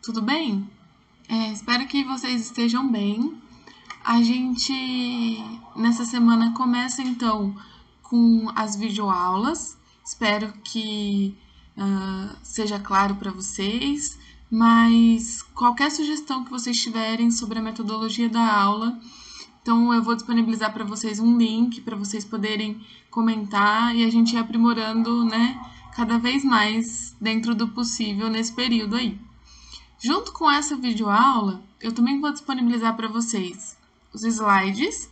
tudo bem? Espero que vocês estejam bem. A gente, nessa semana, começa então com as videoaulas. Espero que seja claro para vocês, mas qualquer sugestão que vocês tiverem sobre a metodologia da aula, então eu vou disponibilizar para vocês um link para vocês poderem comentar e a gente ir aprimorando, né, cada vez mais dentro do possível nesse período aí. Junto com essa videoaula, eu também vou disponibilizar para vocês os slides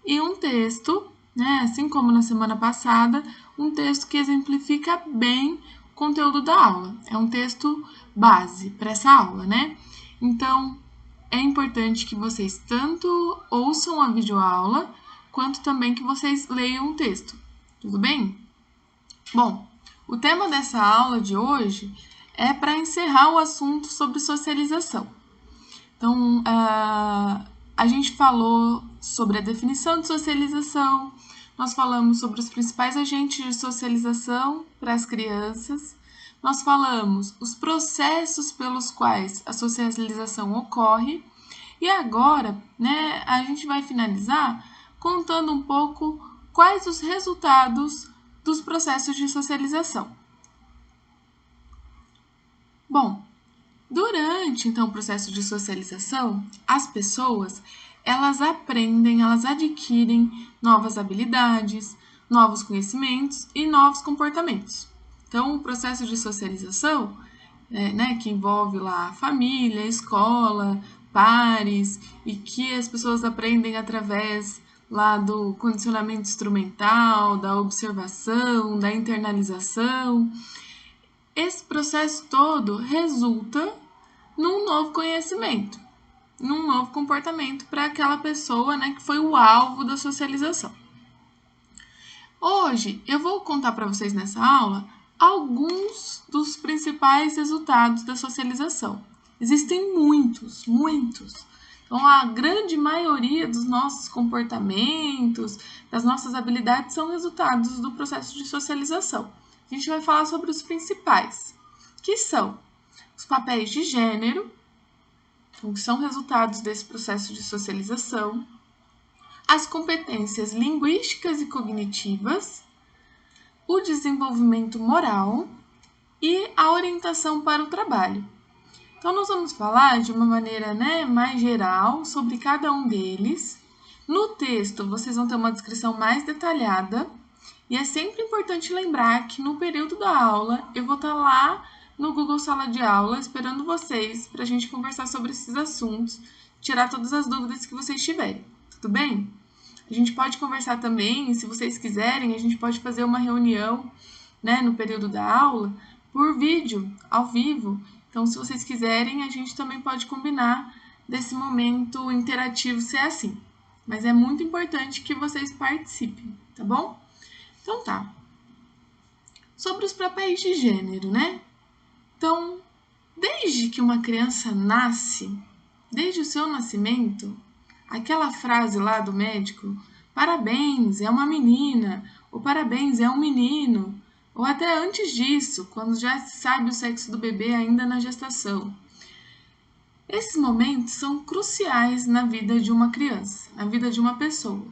e um texto, né, assim como na semana passada, um texto que exemplifica bem o conteúdo da aula. É um texto base para essa aula, né? Então, é importante que vocês tanto ouçam a videoaula, quanto também que vocês leiam o texto. Tudo bem? Bom, o tema dessa aula de hoje é para encerrar o assunto sobre socialização. Então, a gente falou sobre a definição de socialização, nós falamos sobre os principais agentes de socialização para as crianças, nós falamos os processos pelos quais a socialização ocorre, e agora, né, a gente vai finalizar contando um pouco quais os resultados dos processos de socialização. Bom, durante então o processo de socialização, as pessoas elas aprendem, elas adquirem novas habilidades, novos conhecimentos e novos comportamentos. Então, o processo de socialização, né, que envolve lá a família, a escola, pares, e que as pessoas aprendem através lá do condicionamento instrumental, da observação, da internalização. Esse processo todo resulta num novo conhecimento, num novo comportamento para aquela pessoa, né, que foi o alvo da socialização. Hoje eu vou contar para vocês nessa aula alguns dos principais resultados da socialização. Existem muitos. Então, a grande maioria dos nossos comportamentos, das nossas habilidades, são resultados do processo de socialização. A gente vai falar sobre os principais, que são os papéis de gênero, que são resultados desse processo de socialização, as competências linguísticas e cognitivas, o desenvolvimento moral e a orientação para o trabalho. Então, nós vamos falar de uma maneira, né, mais geral sobre cada um deles. No texto, vocês vão ter uma descrição mais detalhada. E é sempre importante lembrar que no período da aula, eu vou estar lá no Google Sala de Aula esperando vocês para a gente conversar sobre esses assuntos, tirar todas as dúvidas que vocês tiverem. Tudo bem? A gente pode conversar também, se vocês quiserem, a gente pode fazer uma reunião, né, no período da aula por vídeo, ao vivo. Então, se vocês quiserem, a gente também pode combinar desse momento interativo ser assim. Mas é muito importante que vocês participem, tá bom? Então tá. Sobre os papéis de gênero, né? Então, desde que uma criança nasce, desde o seu nascimento, aquela frase lá do médico, parabéns, é uma menina, ou parabéns, é um menino, ou até antes disso, quando já se sabe o sexo do bebê ainda na gestação. Esses momentos são cruciais na vida de uma criança, na vida de uma pessoa,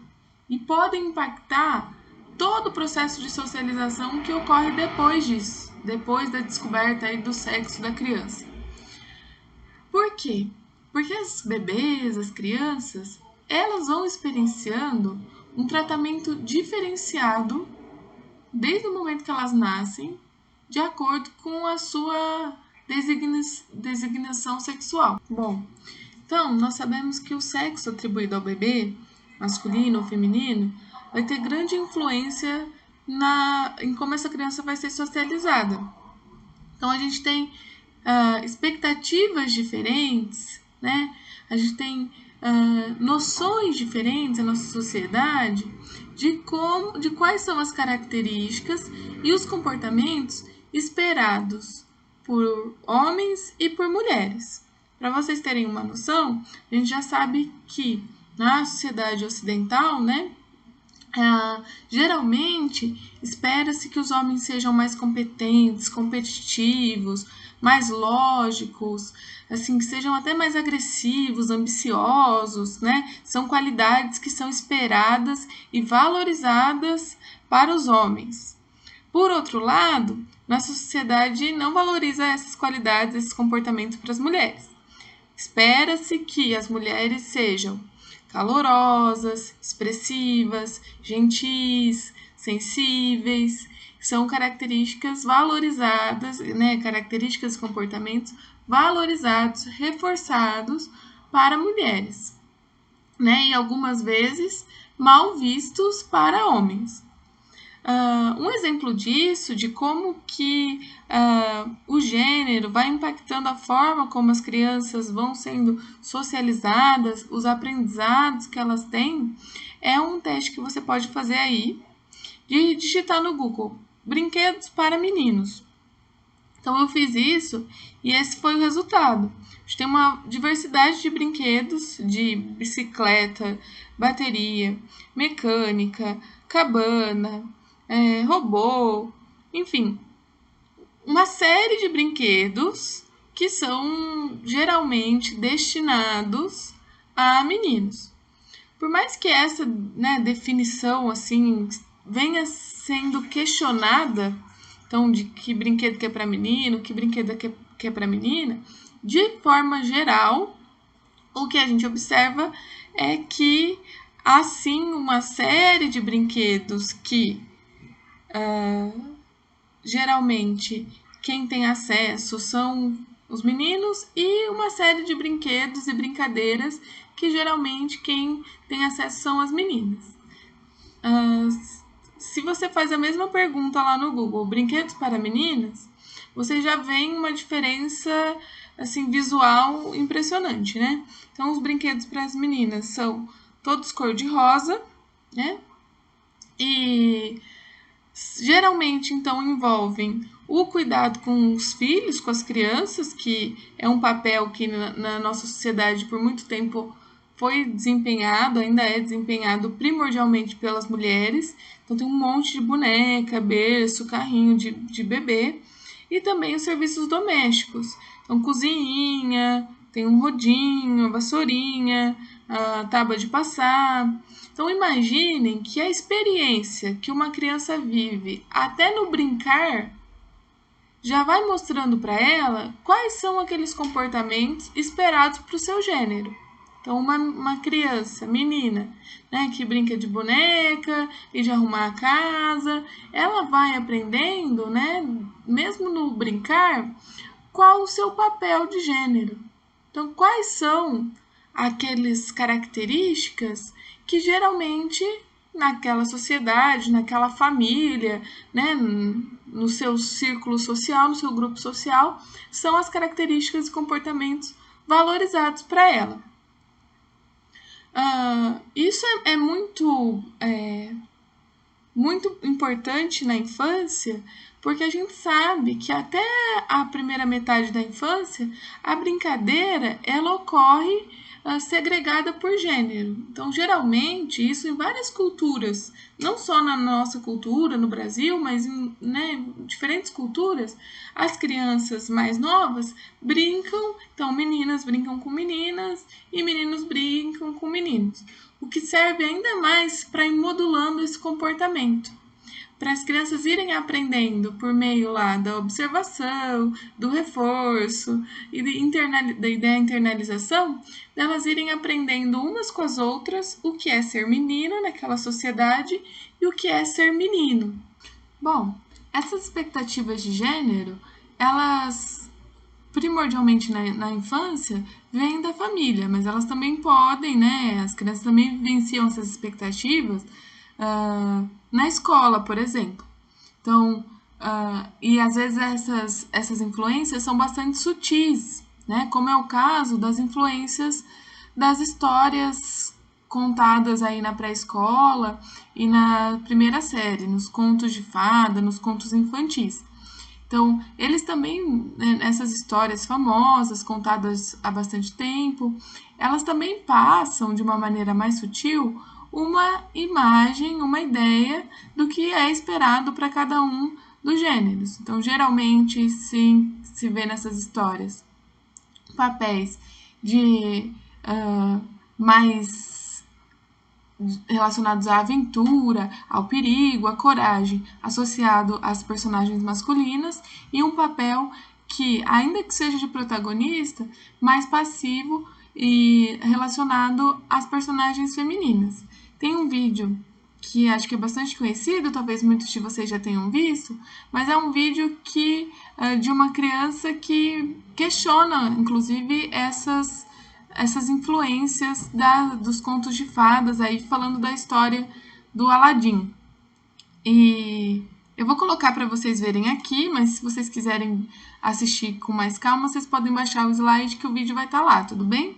e podem impactar todo o processo de socialização que ocorre depois disso, depois da descoberta aí do sexo da criança. Por quê? Porque as bebês, as crianças, elas vão experienciando um tratamento diferenciado desde o momento que elas nascem, de acordo com a sua designação sexual. Bom, então nós sabemos que o sexo atribuído ao bebê, masculino ou feminino, vai ter grande influência em como essa criança vai ser socializada. Então, a gente tem expectativas diferentes, né? A gente tem noções diferentes na nossa sociedade de quais são as características e os comportamentos esperados por homens e por mulheres. Para vocês terem uma noção, a gente já sabe que na sociedade ocidental, né, geralmente espera-se que os homens sejam mais competentes, competitivos, mais lógicos, assim, que sejam até mais agressivos, ambiciosos, né? São qualidades que são esperadas e valorizadas para os homens. Por outro lado, nossa sociedade não valoriza essas qualidades, esses comportamentos para as mulheres. Espera-se que as mulheres sejam calorosas, expressivas, gentis, sensíveis, são características valorizadas, né, características e comportamentos valorizados, reforçados para mulheres, né, e algumas vezes mal vistos para homens. Um exemplo disso, de como que o gênero vai impactando a forma como as crianças vão sendo socializadas, os aprendizados que elas têm, é um teste que você pode fazer aí, de digitar no Google, brinquedos para meninos. Então eu fiz isso e esse foi o resultado. A gente tem uma diversidade de brinquedos, de bicicleta, bateria, mecânica, cabana, robô, enfim, uma série de brinquedos que são geralmente destinados a meninos. Por mais que essa, né, definição assim venha sendo questionada, então de que brinquedo que é para menino, que brinquedo que é para menina, de forma geral, o que a gente observa é que há sim uma série de brinquedos que geralmente quem tem acesso são os meninos e uma série de brinquedos e brincadeiras que geralmente quem tem acesso são as meninas. Se você faz a mesma pergunta lá no Google, brinquedos para meninas, você já vê uma diferença assim visual impressionante, né? Então os brinquedos para as meninas são todos cor de rosa, né? E geralmente então envolvem o cuidado com os filhos, com as crianças, que é um papel que na nossa sociedade por muito tempo foi desempenhado, ainda é desempenhado primordialmente pelas mulheres. Então tem um monte de boneca, berço, carrinho de bebê. E também os serviços domésticos. Então cozinhinha, tem um rodinho, vassourinha, a tábua de passar. Então imaginem que a experiência que uma criança vive até no brincar já vai mostrando para ela quais são aqueles comportamentos esperados para o seu gênero. Então, uma criança, menina, né, que brinca de boneca e de arrumar a casa, ela vai aprendendo, né, mesmo no brincar, qual o seu papel de gênero. Então, quais são aquelas características que geralmente naquela sociedade, naquela família, né, no seu círculo social, no seu grupo social, são as características e comportamentos valorizados para ela. Isso é muito importante na infância, porque a gente sabe que até a primeira metade da infância, a brincadeira ela ocorre segregada por gênero. Então, geralmente, isso em várias culturas, não só na nossa cultura, no Brasil, mas em diferentes culturas, as crianças mais novas brincam, então meninas brincam com meninas e meninos brincam com meninos. O que serve ainda mais para ir modulando esse comportamento, para as crianças irem aprendendo por meio lá da observação, do reforço e da internalização, delas irem aprendendo umas com as outras o que é ser menina naquela sociedade e o que é ser menino. Bom, essas expectativas de gênero, elas primordialmente na infância, vêm da família, mas elas também podem, né? As crianças também vivenciam essas expectativas na escola, por exemplo. Então, e às vezes essas influências são bastante sutis, né? Como é o caso das influências das histórias contadas aí na pré-escola e na primeira série, nos contos de fada, nos contos infantis. Então, eles também, essas histórias famosas, contadas há bastante tempo, elas também passam, de uma maneira mais sutil, uma imagem, uma ideia do que é esperado para cada um dos gêneros. Então, geralmente, se vê nessas histórias papéis de mais relacionados à aventura, ao perigo, à coragem, associado às personagens masculinas, e um papel que, ainda que seja de protagonista, mais passivo e relacionado às personagens femininas. Tem um vídeo que acho que é bastante conhecido, talvez muitos de vocês já tenham visto, mas é um vídeo de uma criança que questiona, inclusive, essas influências dos contos de fadas, aí falando da história do Aladim. E eu vou colocar para vocês verem aqui, mas se vocês quiserem assistir com mais calma, vocês podem baixar o slide que o vídeo vai estar lá, tudo bem?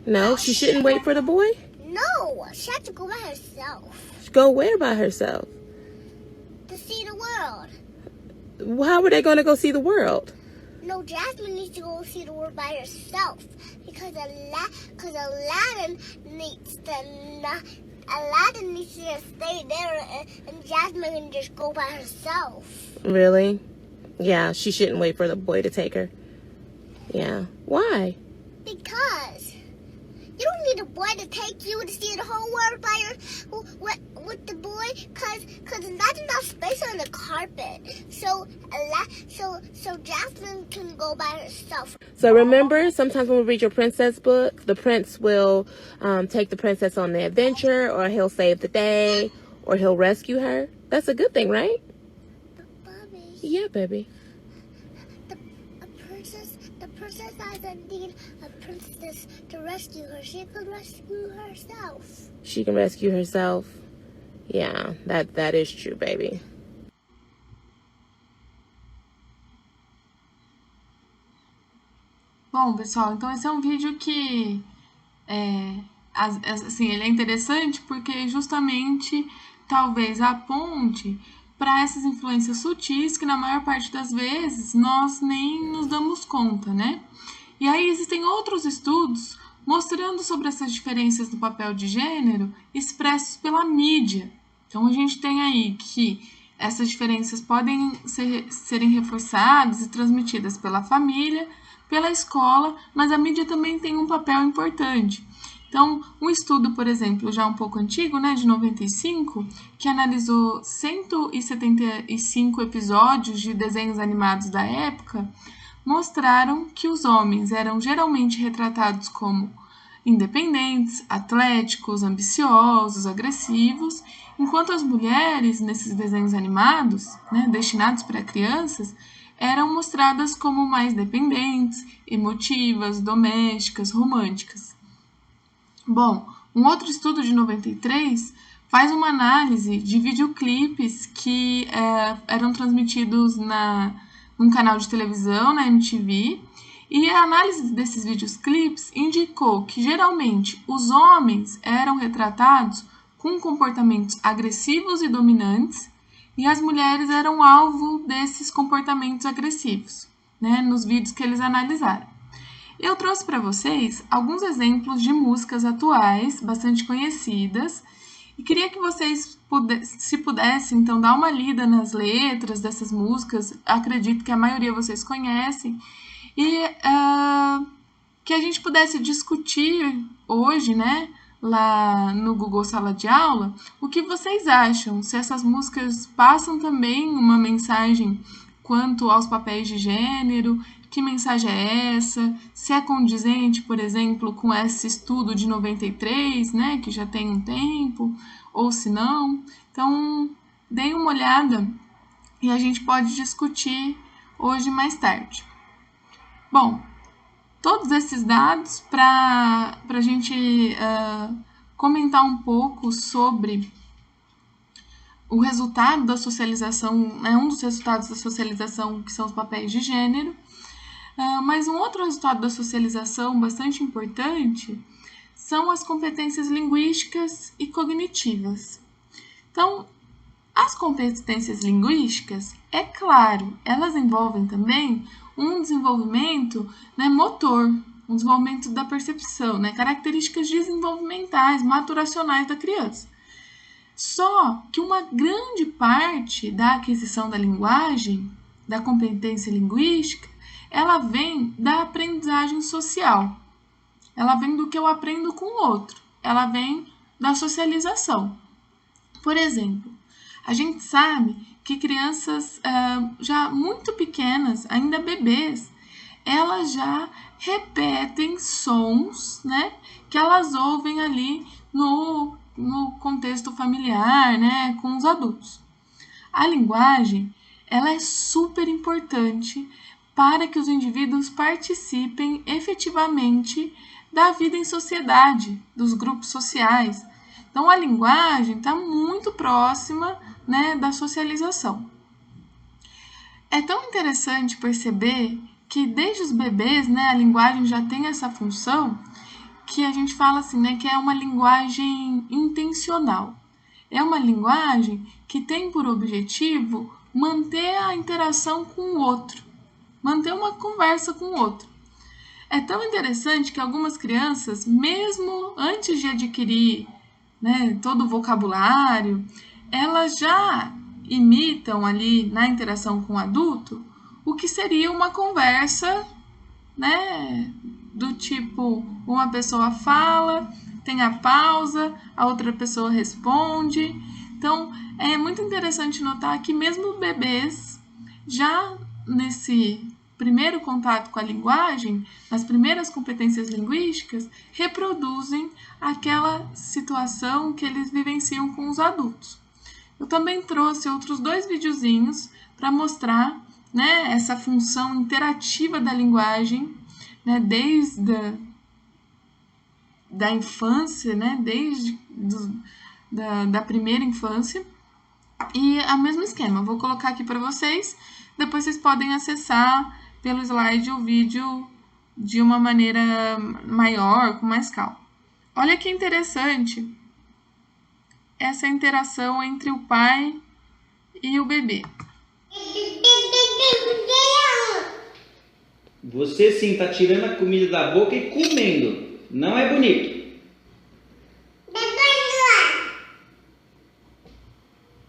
No, she shouldn't wait for the boy? No, she has to go by herself. Go where by herself? To see the world. How are they going to go see the world? No, Jasmine needs to go see the world by herself. Because Aladdin needs to stay there and Jasmine can just go by herself. Really? Yeah, she shouldn't wait for the boy to take her. Yeah. Why? Because you don't need a boy to take you to see the whole world with the boy, cause not enough space on the carpet. So Jasmine can go by herself. So remember, sometimes when we read your princess book, the prince will take the princess on the adventure, or he'll save the day, or he'll rescue her. That's a good thing, right? Bobby. Yeah, baby. The princess doesn't need a princess to rescue her. She can rescue herself. She can rescue herself. Yeah, that is true, baby. Bom, pessoal, então esse é um vídeo que assim, ele é interessante porque justamente talvez aponte para essas influências sutis que na maior parte das vezes nós nem nos damos conta, né? E aí existem outros estudos mostrando sobre essas diferenças do papel de gênero expressos pela mídia. Então a gente tem aí que essas diferenças podem serem reforçadas e transmitidas pela família, pela escola, mas a mídia também tem um papel importante. Então, um estudo, por exemplo, já um pouco antigo, né, de 95, que analisou 175 episódios de desenhos animados da época, mostraram que os homens eram geralmente retratados como independentes, atléticos, ambiciosos, agressivos, enquanto as mulheres, nesses desenhos animados, né, destinados para crianças, eram mostradas como mais dependentes, emotivas, domésticas, românticas. Bom, um outro estudo de 93 faz uma análise de videoclipes que eram transmitidos num canal de televisão, na MTV, e a análise desses videoclipes indicou que, geralmente, os homens eram retratados com comportamentos agressivos e dominantes, e as mulheres eram alvo desses comportamentos agressivos, né, nos vídeos que eles analisaram. Eu trouxe para vocês alguns exemplos de músicas atuais, bastante conhecidas, e queria que vocês, se pudessem, então, dar uma lida nas letras dessas músicas. Acredito que a maioria vocês conhecem, e que a gente pudesse discutir hoje, né, lá no Google Sala de Aula, o que vocês acham, se essas músicas passam também uma mensagem quanto aos papéis de gênero, que mensagem é essa, se é condizente, por exemplo, com esse estudo de 93, né, que já tem um tempo, ou se não. Então, deem uma olhada e a gente pode discutir hoje mais tarde. Bom, todos esses dados para a gente comentar um pouco sobre o resultado da socialização, né, um dos resultados da socialização, que são os papéis de gênero. Mas um outro resultado da socialização bastante importante são as competências linguísticas e cognitivas. Então, as competências linguísticas, é claro, elas envolvem também um desenvolvimento, né, motor, um desenvolvimento da percepção, né, características desenvolvimentais, maturacionais da criança. Só que uma grande parte da aquisição da linguagem, da competência linguística, ela vem da aprendizagem social. Ela vem do que eu aprendo com o outro. Ela vem da socialização. Por exemplo, a gente sabe que crianças já muito pequenas, ainda bebês, elas já repetem sons, né, que elas ouvem ali no contexto familiar, né, com os adultos. A linguagem, ela é super importante para que os indivíduos participem efetivamente da vida em sociedade, dos grupos sociais. Então, a linguagem está muito próxima, né, da socialização. É tão interessante perceber que desde os bebês, né, a linguagem já tem essa função que a gente fala assim, né, que é uma linguagem intencional. É uma linguagem que tem por objetivo manter a interação com o outro, manter uma conversa com o outro. É tão interessante que algumas crianças, mesmo antes de adquirir, né, todo o vocabulário, elas já imitam ali na interação com o adulto o que seria uma conversa, né, do tipo, uma pessoa fala, tem a pausa, a outra pessoa responde. Então, é muito interessante notar que mesmo bebês, já nesse primeiro contato com a linguagem, nas primeiras competências linguísticas, reproduzem aquela situação que eles vivenciam com os adultos. Eu também trouxe outros 2 videozinhos para mostrar, né, essa função interativa da linguagem, né, desde da infância, né, desde da primeira infância. E é o mesmo esquema, eu vou colocar aqui para vocês, depois vocês podem acessar pelo slide o vídeo de uma maneira maior, com mais calma. Olha que interessante essa interação entre o pai e o bebê. Você sim tá tirando a comida da boca e comendo. Não é bonito.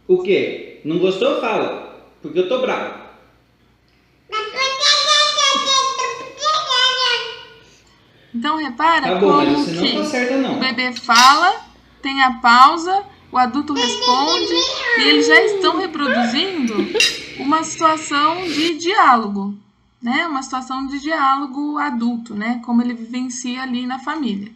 O quê? Não gostou? Fala. Porque eu tô bravo. Então, repara Tá bom, mas como você não tá certa, não. o bebê fala, tem a pausa, o adulto responde e eles já estão reproduzindo uma situação de diálogo, né? Uma situação de diálogo adulto, né? Como ele vivencia ali na família.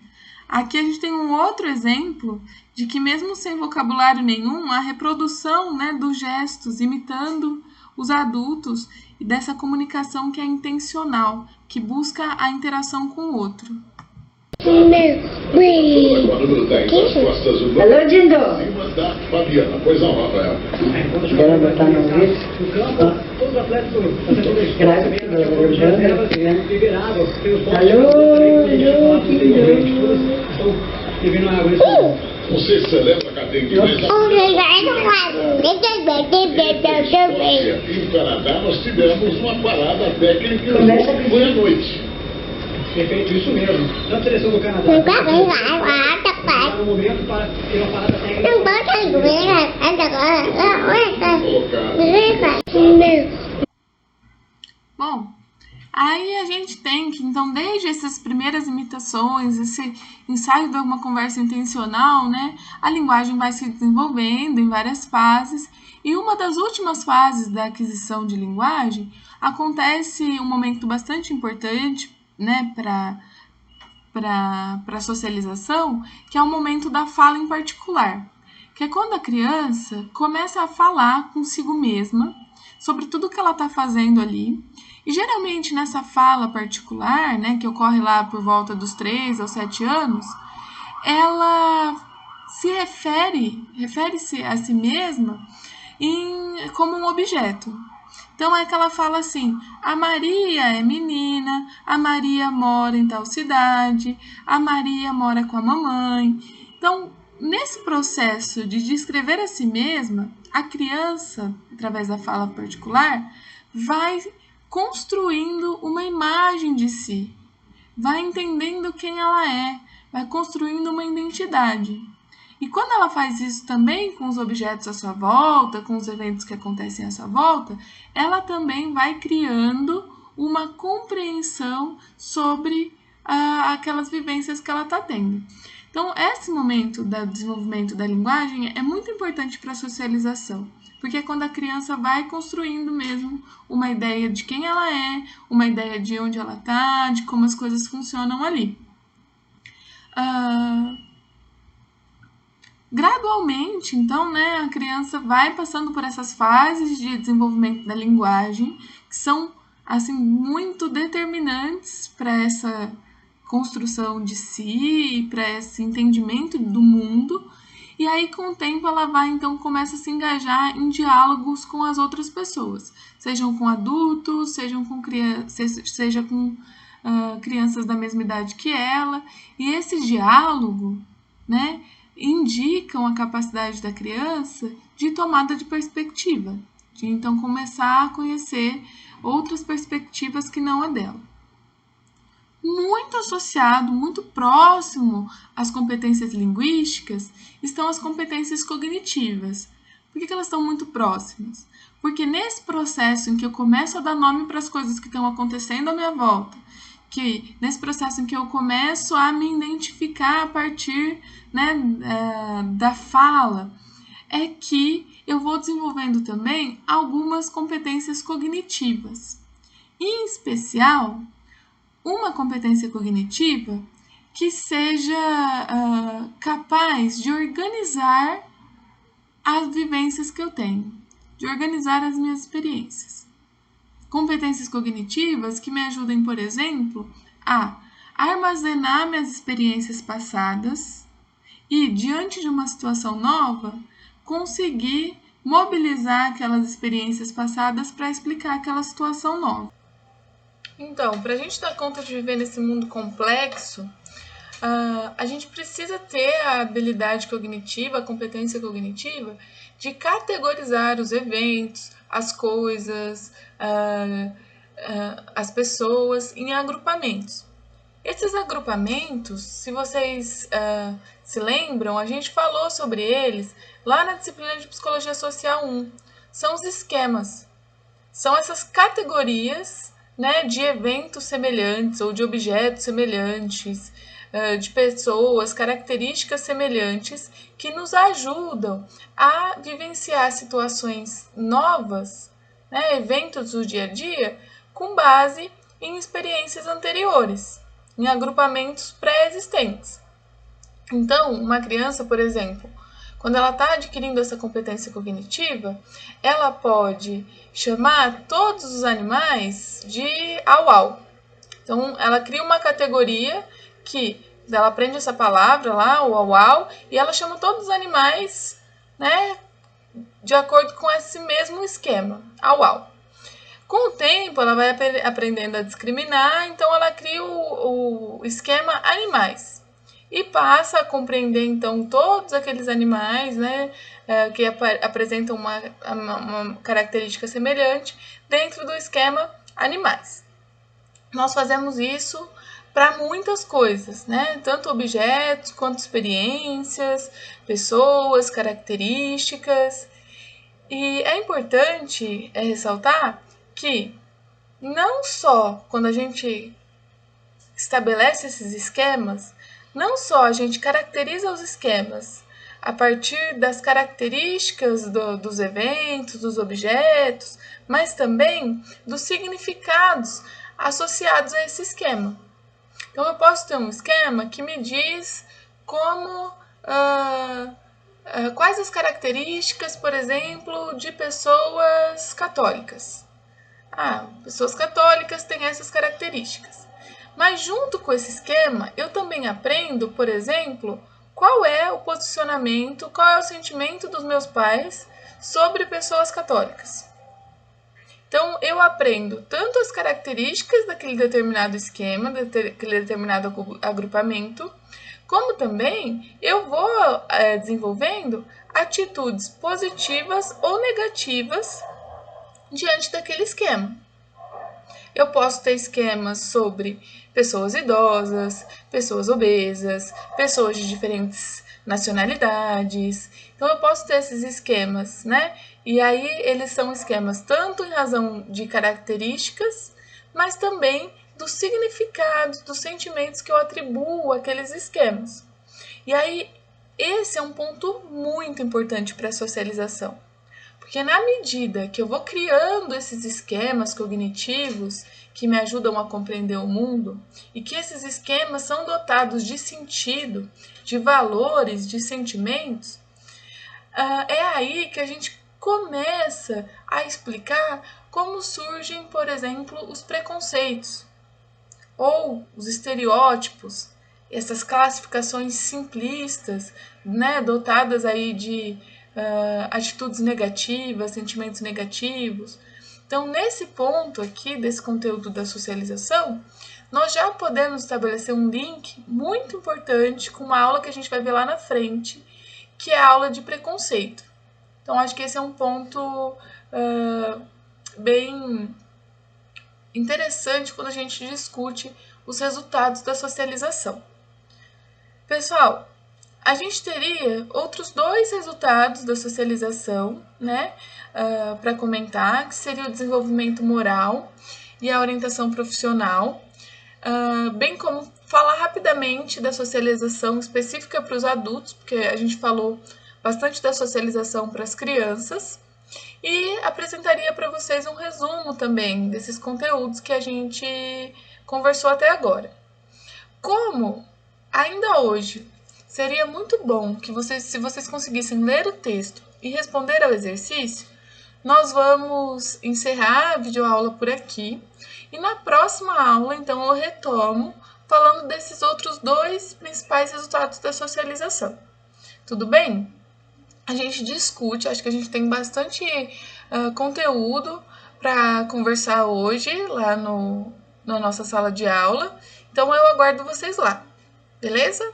Aqui a gente tem um outro exemplo de que mesmo sem vocabulário nenhum, a reprodução, né, dos gestos, imitando os adultos e dessa comunicação que é intencional, que busca a interação com o outro. Alô, Dindo. Fabiana, pois não, Rafael. Ela botar no vídeo. Todos os atletas Você celebra a cadeia de mesa? Aqui no Canadá nós tivemos uma parada técnica que foi à noite. Perfeito, isso mesmo. Na seleção do Canadá. No momento para ter uma parada técnica. Bom, aí a gente tem que, então, desde essas primeiras imitações, esse ensaio de uma conversa intencional, né, a linguagem vai se desenvolvendo em várias fases, e uma das últimas fases da aquisição de linguagem acontece um momento bastante importante, né, para a socialização, que é o momento da fala em particular, que é quando a criança começa a falar consigo mesma sobre tudo que ela está fazendo ali. E geralmente nessa fala particular, né, que ocorre lá por volta dos 3 aos 7 anos, ela se refere-se a si mesma como um objeto. Então é que ela fala assim: a Maria é menina, a Maria mora em tal cidade, a Maria mora com a mamãe. Então, nesse processo de descrever a si mesma, a criança, através da fala particular, vai construindo uma imagem de si, vai entendendo quem ela é, vai construindo uma identidade. E quando ela faz isso também com os objetos à sua volta, com os eventos que acontecem à sua volta, ela também vai criando uma compreensão sobre aquelas vivências que ela está tendo. Então, esse momento do desenvolvimento da linguagem é muito importante para a socialização, porque é quando a criança vai construindo mesmo uma ideia de quem ela é, uma ideia de onde ela está, de como as coisas funcionam ali. Gradualmente, então, né, a criança vai passando por essas fases de desenvolvimento da linguagem, que são assim, muito determinantes para essa construção de si e para esse entendimento do mundo. E aí, com o tempo, ela vai, então, começa a se engajar em diálogos com as outras pessoas, sejam com adultos, seja com crianças da mesma idade que ela. E esse diálogo, né, indicam a capacidade da criança de tomada de perspectiva, de então começar a conhecer outras perspectivas que não a dela. Muito associado, muito próximo às competências linguísticas estão as competências cognitivas. Por que elas estão muito próximas? Porque nesse processo em que eu começo a dar nome para as coisas que estão acontecendo à minha volta, que nesse processo em que eu começo a me identificar a partir, né, da fala, é que eu vou desenvolvendo também algumas competências cognitivas. Em especial, uma competência cognitiva que seja capaz de organizar as vivências que eu tenho, de organizar as minhas experiências. Competências cognitivas que me ajudem, por exemplo, a armazenar minhas experiências passadas e, diante de uma situação nova, conseguir mobilizar aquelas experiências passadas para explicar aquela situação nova. Então, para a gente dar conta de viver nesse mundo complexo, a gente precisa ter a habilidade cognitiva, a competência cognitiva, de categorizar os eventos, as coisas, as pessoas em agrupamentos. Esses agrupamentos, se vocês se lembram, a gente falou sobre eles lá na disciplina de Psicologia Social 1. São os esquemas. São essas categorias, né, de eventos semelhantes ou de objetos semelhantes, de pessoas, características semelhantes que nos ajudam a vivenciar situações novas, né, eventos do dia a dia, com base em experiências anteriores, em agrupamentos pré-existentes. Então, uma criança, por exemplo, quando ela está adquirindo essa competência cognitiva, ela pode chamar todos os animais de au-au. Então, ela cria uma categoria que ela aprende essa palavra lá, o au-au, e ela chama todos os animais, né, de acordo com esse mesmo esquema, au-au. Com o tempo, ela vai aprendendo a discriminar, então ela cria o esquema animais. E passa a compreender, então, todos aqueles animais, né, que apresentam uma característica semelhante dentro do esquema animais. Nós fazemos isso para muitas coisas, né? Tanto objetos quanto experiências, pessoas, características. E é importante ressaltar que não só quando a gente estabelece esses esquemas, não só a gente caracteriza os esquemas a partir das características dos eventos, dos objetos, mas também dos significados associados a esse esquema. Então, eu posso ter um esquema que me diz como, quais as características, por exemplo, de pessoas católicas. Pessoas católicas têm essas características. Mas junto com esse esquema, eu também aprendo, por exemplo, qual é o posicionamento, qual é o sentimento dos meus pais sobre pessoas católicas. Então, eu aprendo tanto as características daquele determinado esquema, daquele determinado agrupamento, como também eu vou desenvolvendo atitudes positivas ou negativas diante daquele esquema. Eu posso ter esquemas sobre pessoas idosas, pessoas obesas, pessoas de diferentes nacionalidades. Então, eu posso ter esses esquemas, né? E aí, eles são esquemas tanto em razão de características, mas também dos significados, dos sentimentos que eu atribuo àqueles esquemas. E aí, esse é um ponto muito importante para a socialização. Porque na medida que eu vou criando esses esquemas cognitivos que me ajudam a compreender o mundo, e que esses esquemas são dotados de sentido, de valores, de sentimentos, é aí que a gente começa a explicar como surgem, por exemplo, os preconceitos ou os estereótipos, essas classificações simplistas, né, dotadas aí de atitudes negativas, sentimentos negativos. Então, nesse ponto aqui desse conteúdo da socialização, nós já podemos estabelecer um link muito importante com uma aula que a gente vai ver lá na frente, que é a aula de preconceito. Então, acho que esse é um ponto bem interessante quando a gente discute os resultados da socialização. Pessoal, a gente teria outros 2 resultados da socialização, né, para comentar, que seria o desenvolvimento moral e a orientação profissional, bem como falar rapidamente da socialização específica para os adultos, porque a gente falou bastante da socialização para as crianças, e apresentaria para vocês um resumo também desses conteúdos que a gente conversou até agora. Como ainda hoje seria muito bom que se vocês conseguissem ler o texto e responder ao exercício, nós vamos encerrar a videoaula por aqui e na próxima aula, então, eu retomo falando desses outros 2 principais resultados da socialização. Tudo bem? A gente discute, acho que a gente tem bastante conteúdo para conversar hoje lá na nossa sala de aula, então eu aguardo vocês lá, beleza?